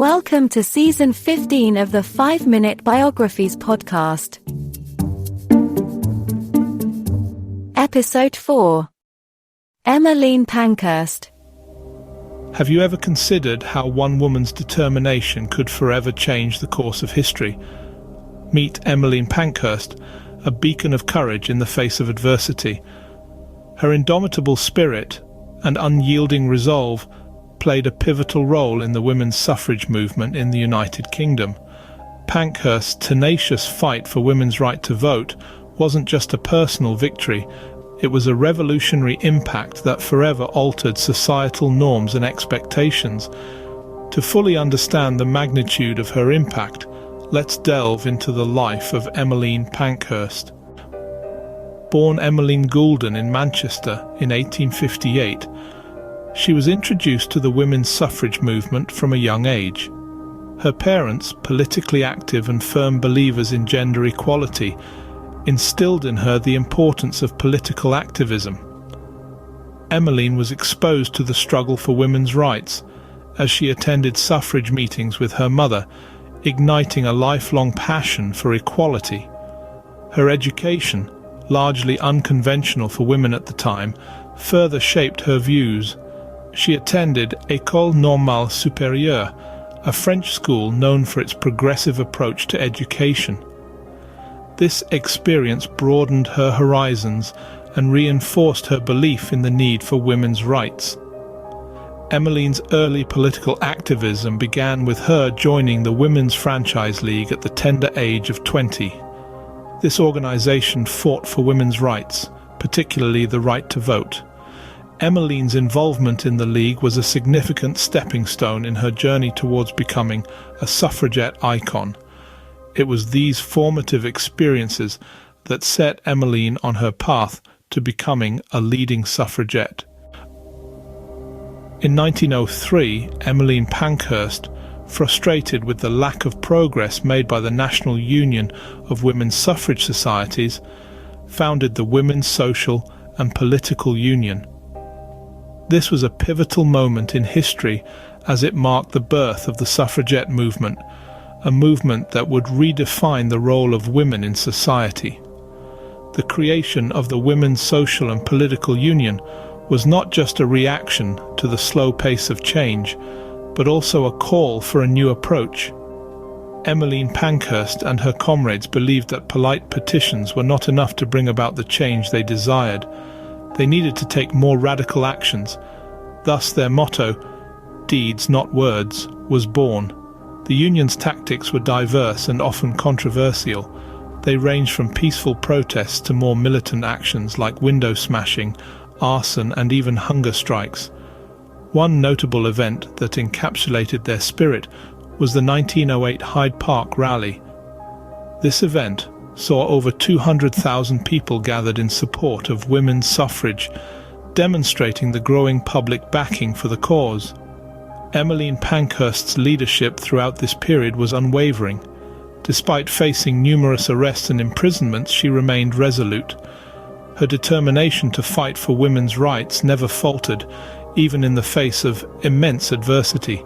Welcome to Season 15 of the 5-Minute Biographies podcast. Episode 4. Emmeline Pankhurst. Have you ever considered how one woman's determination could forever change the course of history? Meet Emmeline Pankhurst, a beacon of courage in the face of adversity. Her indomitable spirit and unyielding resolve played a pivotal role in the women's suffrage movement in the United Kingdom. Pankhurst's tenacious fight for women's right to vote wasn't just a personal victory, it was a revolutionary impact that forever altered societal norms and expectations. To fully understand the magnitude of her impact, let's delve into the life of Emmeline Pankhurst. Born Emmeline Goulden in Manchester in 1858, she was introduced to the women's suffrage movement from a young age. Her parents, politically active and firm believers in gender equality, instilled in her the importance of political activism. Emmeline was exposed to the struggle for women's rights as she attended suffrage meetings with her mother, igniting a lifelong passion for equality. Her education, largely unconventional for women at the time, further shaped her views. She attended École Normale Supérieure, a French school known for its progressive approach to education. This experience broadened her horizons and reinforced her belief in the need for women's rights. Emmeline's early political activism began with her joining the Women's Franchise League at the tender age of 20. This organization fought for women's rights, particularly the right to vote. Emmeline's involvement in the League was a significant stepping stone in her journey towards becoming a suffragette icon. It was these formative experiences that set Emmeline on her path to becoming a leading suffragette. In 1903, Emmeline Pankhurst, frustrated with the lack of progress made by the National Union of Women's Suffrage Societies, founded the Women's Social and Political Union. This was a pivotal moment in history as it marked the birth of the suffragette movement, a movement that would redefine the role of women in society. The creation of the Women's Social and Political Union was not just a reaction to the slow pace of change, but also a call for a new approach. Emmeline Pankhurst and her comrades believed that polite petitions were not enough to bring about the change they desired. They needed to take more radical actions. Thus their motto, "Deeds, not words," was born. The union's tactics were diverse and often controversial. They ranged from peaceful protests to more militant actions like window smashing, arson, and even hunger strikes. One notable event that encapsulated their spirit was the 1908 Hyde Park rally. This event saw over 200,000 people gathered in support of women's suffrage, demonstrating the growing public backing for the cause. Emmeline Pankhurst's leadership throughout this period was unwavering. Despite facing numerous arrests and imprisonments, she remained resolute. Her determination to fight for women's rights never faltered, even in the face of immense adversity.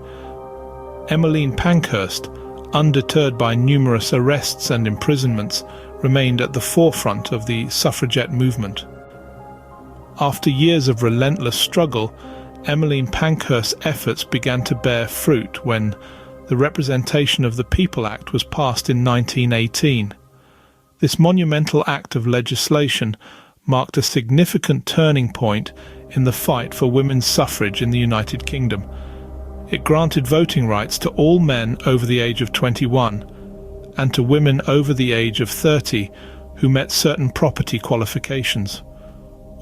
Emmeline Pankhurst, undeterred by numerous arrests and imprisonments, remained at the forefront of the suffragette movement. After years of relentless struggle, Emmeline Pankhurst's efforts began to bear fruit when the Representation of the People Act was passed in 1918. This monumental act of legislation marked a significant turning point in the fight for women's suffrage in the United Kingdom. It granted voting rights to all men over the age of 21 and to women over the age of 30 who met certain property qualifications.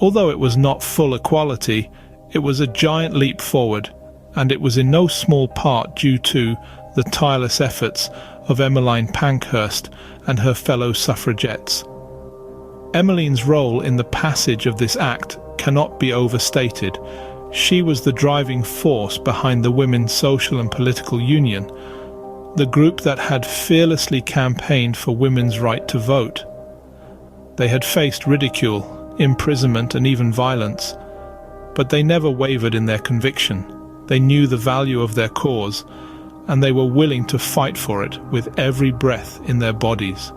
Although it was not full equality, it was a giant leap forward, and it was in no small part due to the tireless efforts of Emmeline Pankhurst and her fellow suffragettes. Emmeline's role in the passage of this act cannot be overstated. She was the driving force behind the Women's Social and Political Union, the group that had fearlessly campaigned for women's right to vote. They had faced ridicule, imprisonment, and even violence, but they never wavered in their conviction. They knew the value of their cause, and they were willing to fight for it with every breath in their bodies.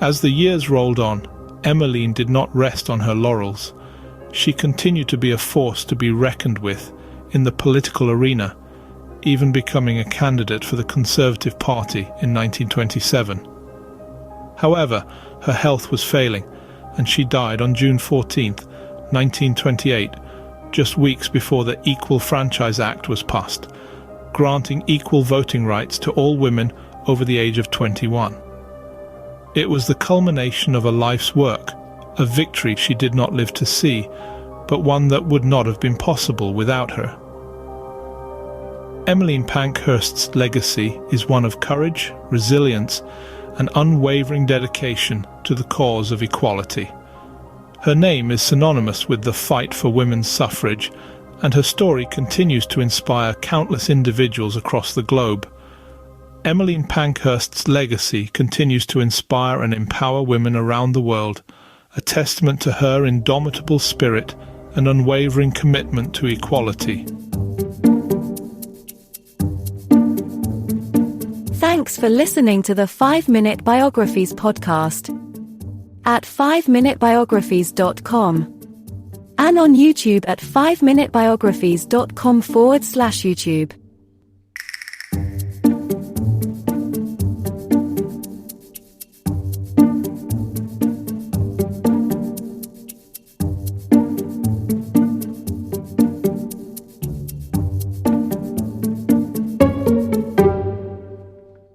As the years rolled on, Emmeline did not rest on her laurels. She continued to be a force to be reckoned with in the political arena, even becoming a candidate for the Conservative Party in 1927. However, her health was failing, and she died on June 14, 1928, just weeks before the Equal Franchise Act was passed, granting equal voting rights to all women over the age of 21. It was the culmination of a life's work, a victory she did not live to see, but one that would not have been possible without her. Emmeline Pankhurst's legacy is one of courage, resilience, and unwavering dedication to the cause of equality. Her name is synonymous with the fight for women's suffrage, and her story continues to inspire countless individuals across the globe. Emmeline Pankhurst's legacy continues to inspire and empower women around the world, a testament to her indomitable spirit and unwavering commitment to equality. Thanks for listening to the 5-Minute Biographies podcast at 5minutebiographies.com and on YouTube at 5minutebiographies.com/YouTube.